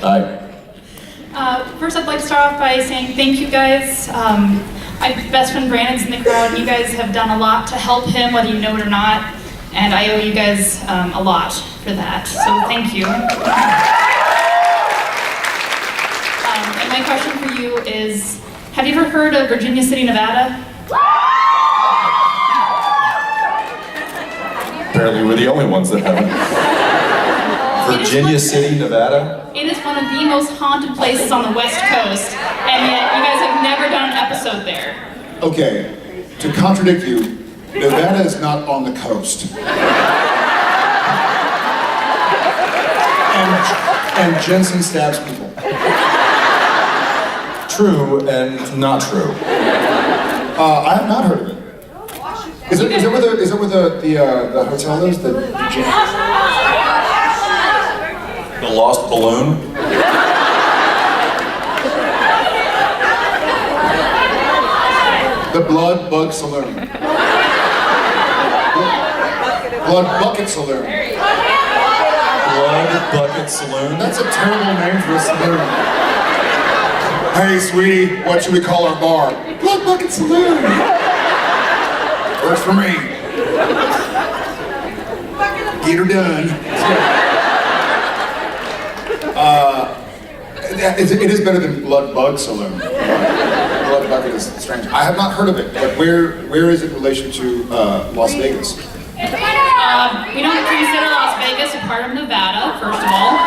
Hi. First, I'd like to start off by saying thank you guys. My best friend Brandon's in the crowd, and you guys have done a lot to help him, whether you know it or not, and I owe you guys a lot for that, so thank you. And my question for you is, have you ever heard of Virginia City, Nevada? Apparently we're the only ones that haven't. Virginia City, Nevada? It is one of the most haunted places on the West Coast, and yet you guys have never done an episode there. Okay, to contradict you, Nevada is not on the coast. And Jensen stabs people. True and not true. I have not heard of it. Is it where the hotel is? The gym? The Lost Balloon? The Blood Bug Saloon. Blood Bucket Saloon. Blood Bucket Saloon? That's a terrible name for a saloon. Hey, sweetie, what should we call our bar? Blood Bucket Saloon. Works for me. Get her done. It is better than Blood Bug Saloon. Blood Bucket is strange. I have not heard of it, but where is it in relation to Las Vegas? We don't consider Las Vegas a part of Nevada, first of all.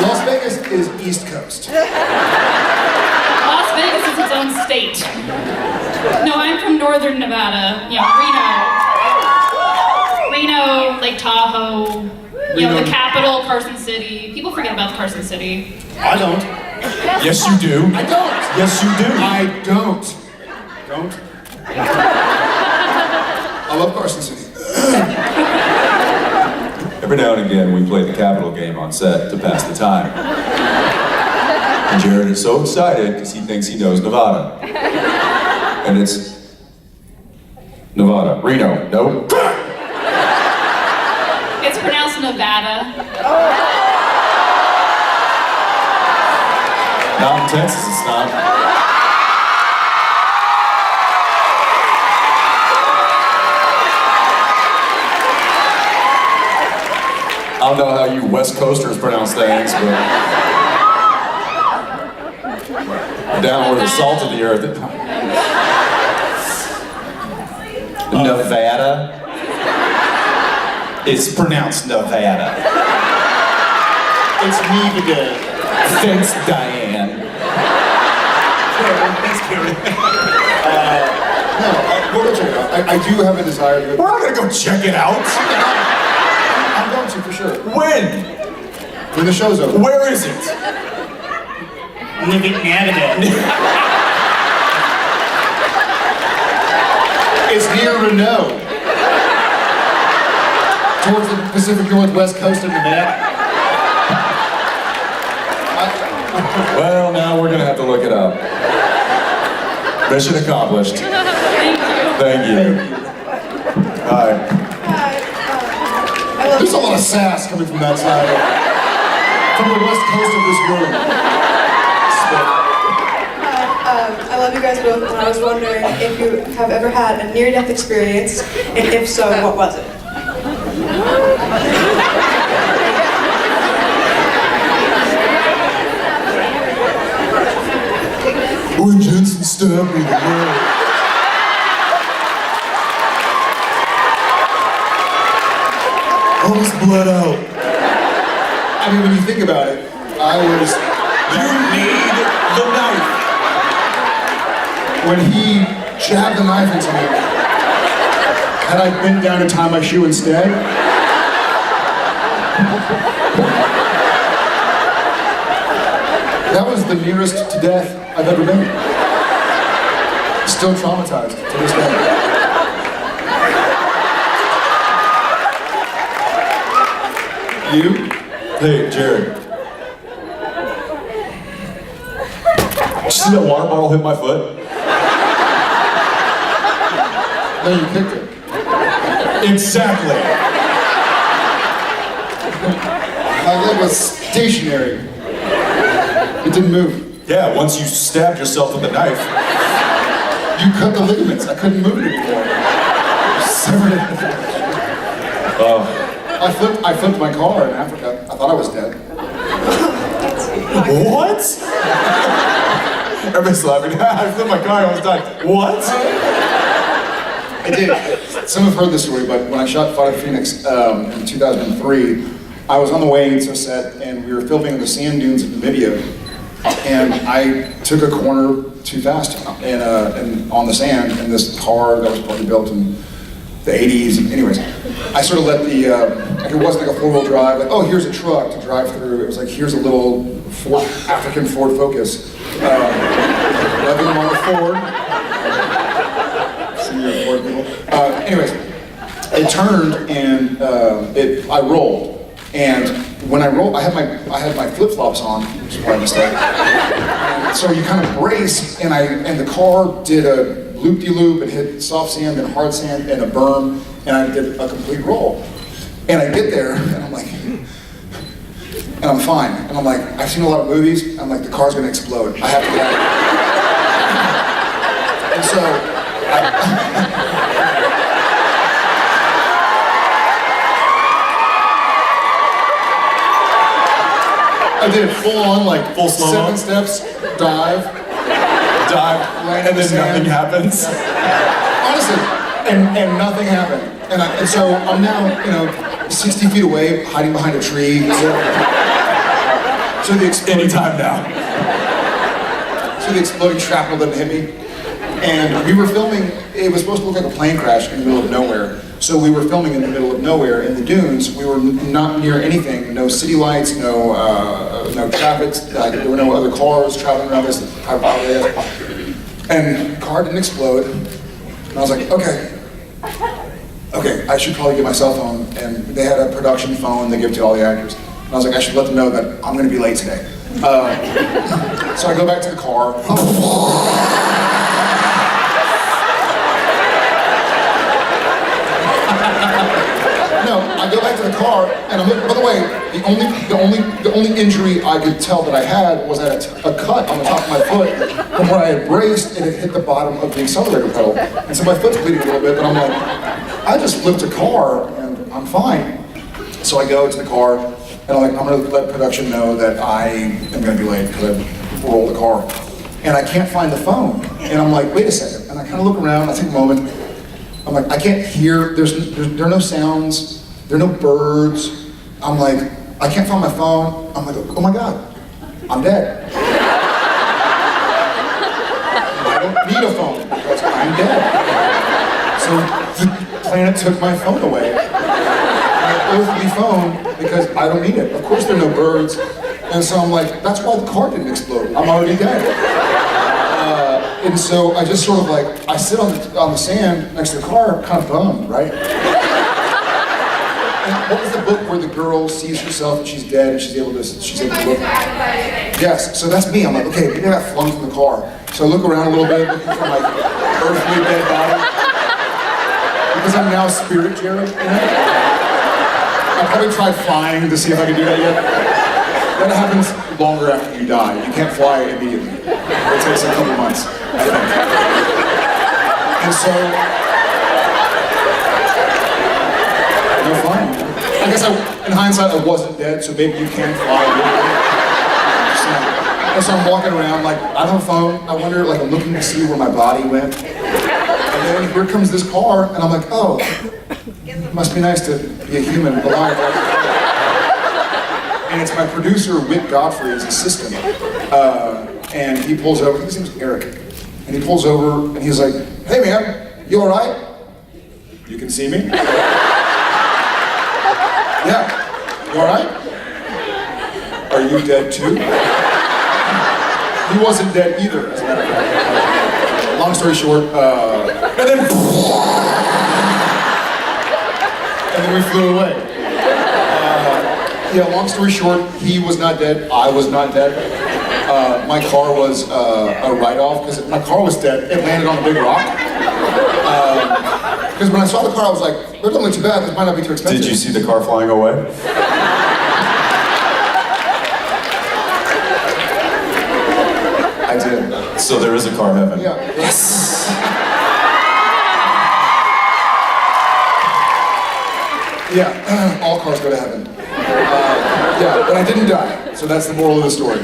Las Vegas is East Coast. Las Vegas is its own state. No, I'm from northern Nevada, Reno, Lake Tahoe, the capital, Carson City. People forget about Carson City. I don't. Yes, you do. I don't. Yes, you do. I don't. Don't. I love Carson City. Every now and again, we play the Capitol game on set to pass the time. And Jared is so excited because he thinks he knows Nevada. And it's Nevada. Reno. Nope. It's pronounced Nevada. Not in Texas, it's not. I don't know how you West Coasters pronounce things, but down where the salt of the earth. Nevada? It's pronounced Nevada. It's me today. Thanks, Diane. Thanks, Karen. We'll go check it out. I do have a desire to go. We're not gonna go check it out. I'm going to, for sure. When? When the show's over. Where is it? Living Canada. It's near Reno. Towards the Pacific Northwest coast of Nevada. Well, now we're gonna have to look it up. Mission accomplished. Thank you. Hi. There's a lot of sass coming from that side. From the west coast of this room. I love you guys both, and I was wondering if you have ever had a near-death experience, and if so, what was it? When Jensen stabbed me in the leg. I was bled out. I mean, when you think about it, I was... You need the knife. When he jabbed the knife into me, had I bent down to tie my shoe instead? That was the nearest to death I've ever been. Still traumatized to this day. You? Hey, Jared. Did you see that water bottle hit my foot? No, you kicked it. Exactly. My leg was stationary. It didn't move. Yeah, once you stabbed yourself with a knife. You cut the ligaments. I couldn't move it anymore. Severed it. I flipped my car in Africa. I thought I was dead. What? Everybody's laughing. I flipped my car, I almost died. What? I did. Some have heard this story, but when I shot Father Phoenix in 2003, I was on the way to set, and we were filming in the sand dunes of Namibia, and I took a corner too fast and on the sand, and this car that was probably built in the 80s. Anyways, I sort of let the, like it wasn't like a four-wheel drive, like, oh, here's a truck to drive through. It was like, here's a little African Ford Focus. Nothing wrong with Ford. Senior Ford people. Anyways, it turned and I rolled. And when I rolled, I had my flip-flops on, which is probably a mistake. And so you kind of brace, and the car did a loop-de-loop and hit soft sand and hard sand and a berm, and I did a complete roll. And I get there, and I'm like, and I'm fine. And I'm like, I've seen a lot of movies. I'm like, the car's gonna explode. I have to get out. And so, I did full on, like, Full slow-mo? 7 steps, dive, land and then nothing happens. Honestly, and nothing happened. And so I'm now, 60 feet away, hiding behind a tree. So the exploding, Anytime now. so the exploding shrapnel didn't hit me. And we were filming, it was supposed to look like a plane crash in the middle of nowhere. So we were filming in the middle of nowhere in the dunes. We were not near anything, no city lights, no traffic, there were no other cars traveling around this type of area. And the car didn't explode. And I was like, okay, I should probably get my cell phone. And they had a production phone they give to all the actors. And I was like, I should let them know that I'm gonna be late today. So I go back to the car. No, I go back to the car, and I'm like, by the way, the only injury I could tell that I had was I had a cut on the top of my foot from where I had braced and it hit the bottom of the accelerator pedal. And so my foot's bleeding a little bit, but I'm like, I just flipped a car and I'm fine. So I go to the car, and I'm gonna let production know that I am gonna be late because I rolled the car. And I can't find the phone. And I'm like, wait a second. And I kind of look around, I take a moment. I'm like, I can't hear, there are no sounds, there are no birds. I'm like, I can't find my phone. I'm like, oh my God, I'm dead. I don't need a phone because I'm dead. So the planet took my phone away. My earthly phone, because I don't need it. Of course there are no birds. And so I'm like, that's why the car didn't explode. I'm already dead. And so I just sort of like, I sit on the sand next to the car, kind of bummed, right? And what was the book where the girl sees herself and she's dead and she's able to look? Yes, so that's me. I'm like, okay, maybe I got flung from the car. So I look around a little bit, looking for my earthly dead body. Because I'm now spirit Jared, you know? I probably tried flying to see if I could do that yet. That happens longer after you die. You can't fly immediately. It takes a couple months, I think. And so, you're fine. I guess in hindsight, I wasn't dead, so maybe you can fly. And so I'm walking around like, I don't have a phone. I wonder, like, I'm looking to see where my body went. And then here comes this car, and I'm like, oh, it must be nice to be a human alive. And it's my producer, Whit Godfrey's assistant. And he pulls over, I think his name's Eric. And he pulls over and he's like, hey man, you all right? You can see me? Yeah, you all right? Are you dead too? He wasn't dead either, as a matter of fact. Long story short, and then we flew away. Yeah, long story short, he was not dead, I was not dead. My car was a write-off, because my car was dead, it landed on a big rock. Because when I saw the car, I was like, it doesn't look too bad, this might not be too expensive. Did you see the car flying away? I did. So there is a car heaven. Yeah. Yes. Yeah, all cars go to heaven. Yeah, but I didn't die, so that's the moral of the story.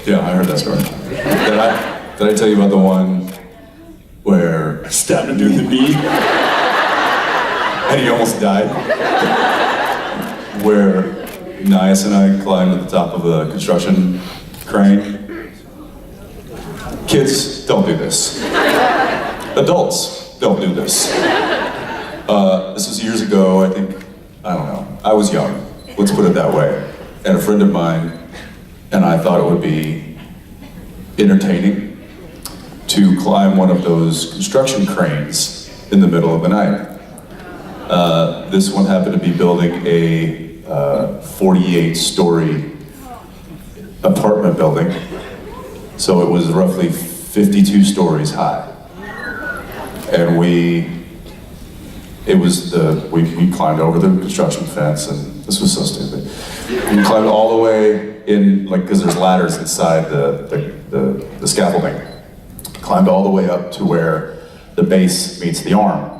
Yeah, I heard that story. Did I tell you about the one where I stabbed a dude in the knee and he almost died? Where Nias and I climbed to the top of a construction crane. Kids, don't do this. Adults, don't do this. This was years ago, I think, I don't know. I was young, let's put it that way. And a friend of mine and I thought it would be entertaining to climb one of those construction cranes in the middle of the night. This one happened to be building a 48-story apartment building. So it was roughly 52 stories high. And we climbed over the construction fence, and this was so stupid. We climbed all the way in, like, because there's ladders inside the scaffolding. Climbed all the way up to where the base meets the arm.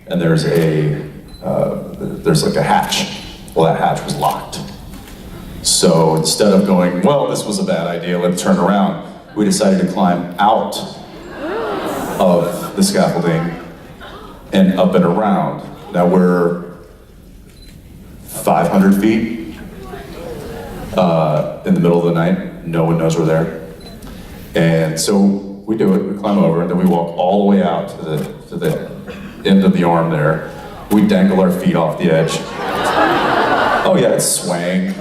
And there's like a hatch. Well, that hatch was locked. So instead of going, well, this was a bad idea, let's turn around, we decided to climb out of the scaffolding and up and around. Now we're 500 feet in the middle of the night. No one knows we're there. And so we do it, we climb over, and then we walk all the way out to the end of the arm there. We dangle our feet off the edge. Oh yeah, it's swaying.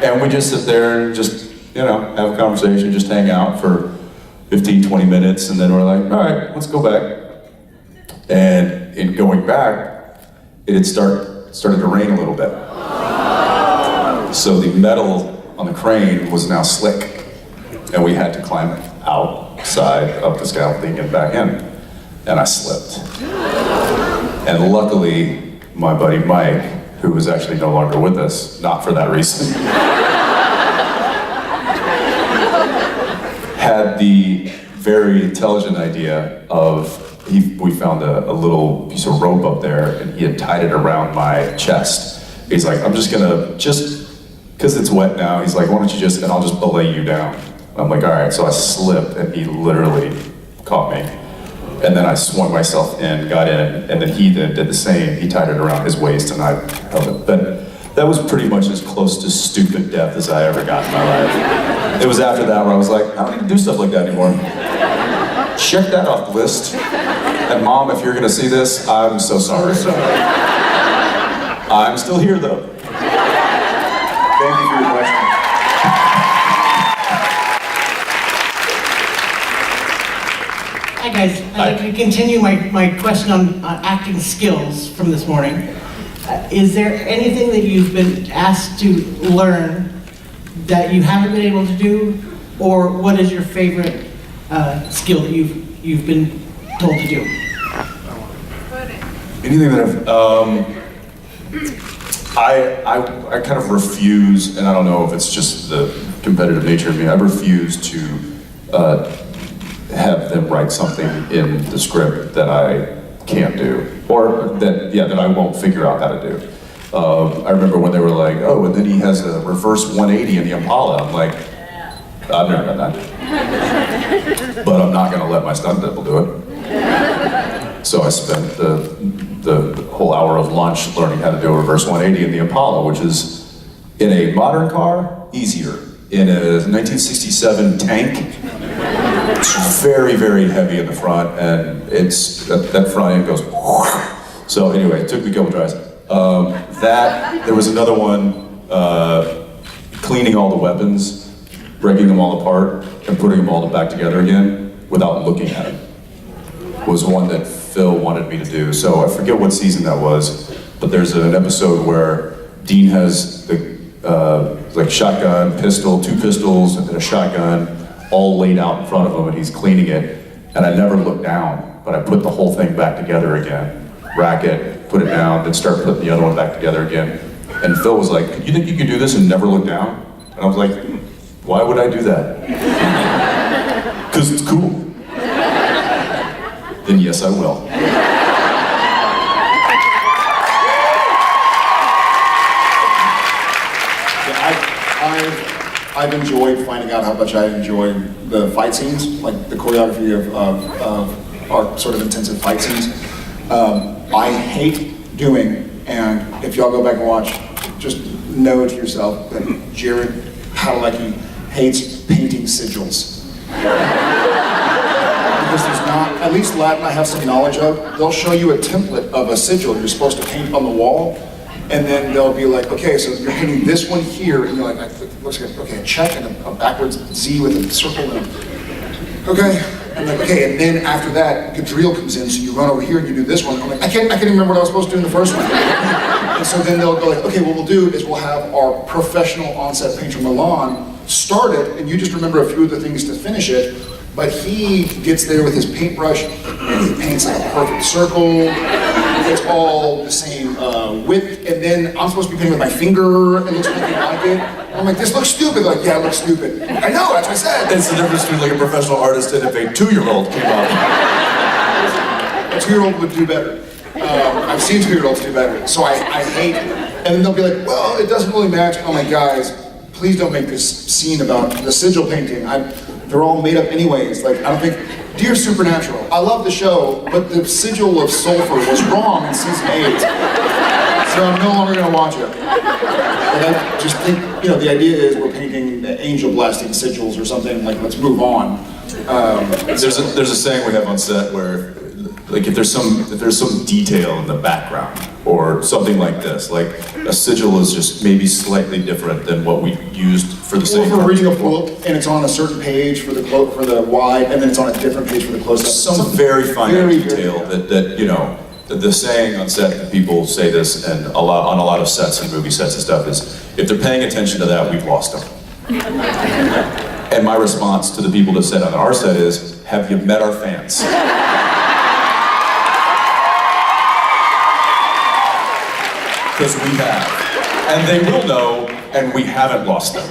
And we just sit there and just, have a conversation, just hang out for 15, 20 minutes, and then we're like, all right, let's go back. And in going back, it had started to rain a little bit. So the metal on the crane was now slick, and we had to climb outside up the scaffolding and back in. And I slipped. And luckily, my buddy Mike, who was actually no longer with us, not for that reason, had the very intelligent idea of, we found a little piece of rope up there, and he had tied it around my chest. He's like, I'm just gonna, because it's wet now, he's like, why don't you and I'll just belay you down. I'm like, all right, so I slipped, and he literally caught me. And then I swung myself in, got in, and then he did the same. He tied it around his waist, and I held it. But that was pretty much as close to stupid death as I ever got in my life. It was after that where I was like, I don't even do stuff like that anymore. Check that off the list. And Mom, if you're gonna see this, I'm so sorry. I'm still here though. Thank you for your question. Hi guys, I'd like to continue my question on acting skills from this morning. Is there anything that you've been asked to learn that you haven't been able to do? Or what is your favorite skill that you've been told to do? Anything that I kind of refuse, and I don't know if it's just the competitive nature of me, I refuse to have them write something in the script that I can't do, or that I won't figure out how to do. I remember when they were like, oh, and then he has a reverse 180 in the Impala. I'm like, I've never done that. But I'm not gonna let my stunt double do it. So I spent the whole hour of lunch learning how to do a reverse 180 in the Impala, which is, in a modern car, easier. In a 1967 tank, it's very, very heavy in the front, and that front end goes. So anyway, it took me a couple tries. There was another one, cleaning all the weapons, breaking them all apart, and putting them all back together again without looking at them, was one that Phil wanted me to do. So I forget what season that was, but there's an episode where Dean has the like shotgun, pistol, 2 pistols, and then a shotgun all laid out in front of him, and he's cleaning it. And I never looked down, but I put the whole thing back together again. Racket, put it down, then start putting the other one back together again. And Phil was like, you think you could do this and never look down? And I was like, why would I do that? Because it's cool. Then yes, I will. I've enjoyed finding out how much I enjoy the fight scenes, like the choreography of our sort of intensive fight scenes. I hate doing, and if y'all go back and watch, just know to yourself that Jared Padalecki hates painting sigils. Because there's not, at least Latin I have some knowledge of, they'll show you a template of a sigil you're supposed to paint on the wall, and then they'll be like, okay, so you're painting this one here, and you're like, looks like, okay, a check and a backwards Z with a circle and okay, and like, okay, and then after that, Gadriel comes in, so you run over here and you do this one. I'm like, I can't even remember what I was supposed to do in the first one. And so then they'll go like, okay, what we'll do is we'll have our professional on-set painter Milan start it, and you just remember a few of the things to finish it, but he gets there with his paintbrush, and he paints like a perfect circle. It's all the same width, and then I'm supposed to be painting with my finger, and it looks like I it. I'm like, this looks stupid. They're like, yeah, it looks stupid. I know, that's what I said. It's the difference between like a professional artist and if a 2-year-old came up. A 2-year-old would do better. I've seen 2-year-olds do better, so I hate it. And then they'll be like, well, it doesn't really match. I'm like, guys, please don't make this scene about the sigil painting. They're all made up anyways. Like, I don't think, dear Supernatural, I love the show, but the sigil of sulfur was wrong in season 8. So I'm no longer gonna watch it. And I just think, the idea is we're painting angel blasting sigils or something, like, let's move on. There's a saying we have on set where, like, if there's some detail in the background or something like this, like a sigil is just maybe slightly different than what we used for the same. Or if we're reading a book and it's on a certain page for the wide, and then it's on a different page for the close-up. Some very fine detail that the saying on set that people say this and on a lot of sets and movie sets and stuff is, if they're paying attention to that, we've lost them. And my response to the people that said on our set is, have you met our fans? Because we have. And they will know, and we haven't lost them.